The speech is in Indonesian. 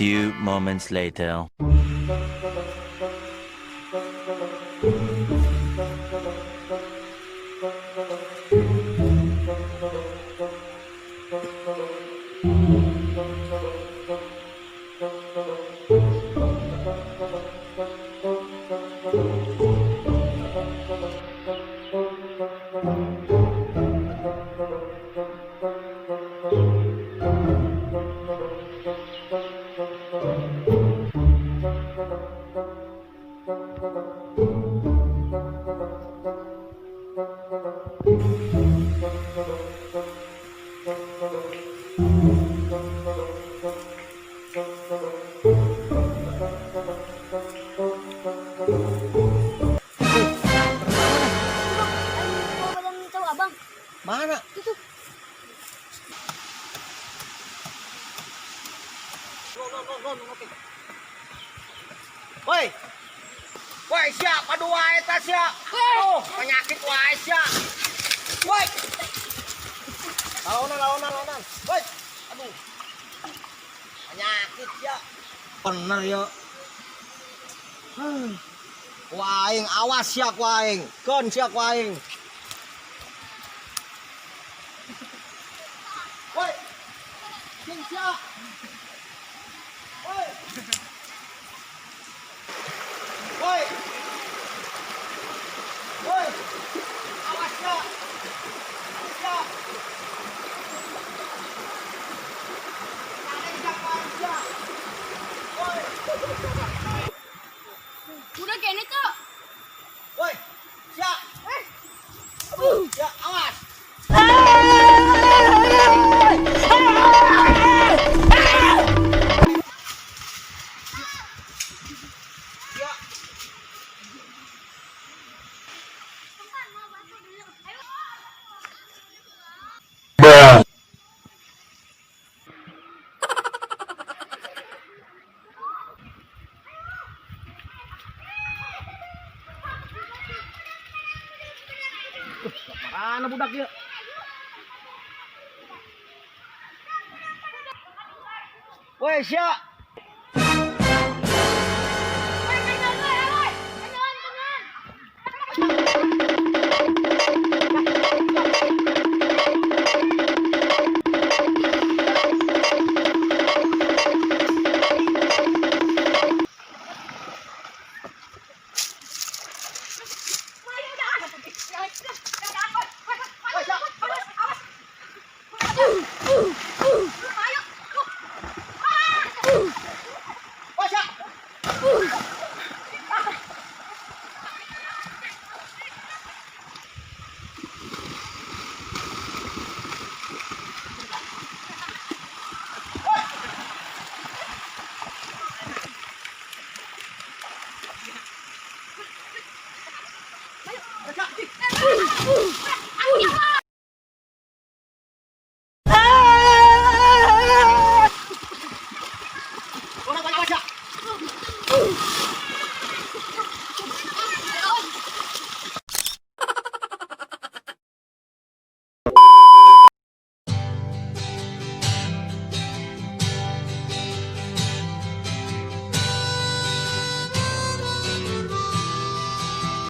few moments later. Mana? Itu. Oke. Woi. Woi, siapa dua eta sia? Tuh, penyakit wae sia. Woi. Laonan. Woi. Aduh. Penyakit sia. Bener ya. Waing, awas sia waing. Keun sia waing. Woi. Sing sia. Woi. Woi. Woi. Awas ya. Ya. Ada siapa aja. Woi. Udah gini tuh. Woi. Ya. Ya, awas. Ya. Mana budak ya? Woi, sia. Ayo.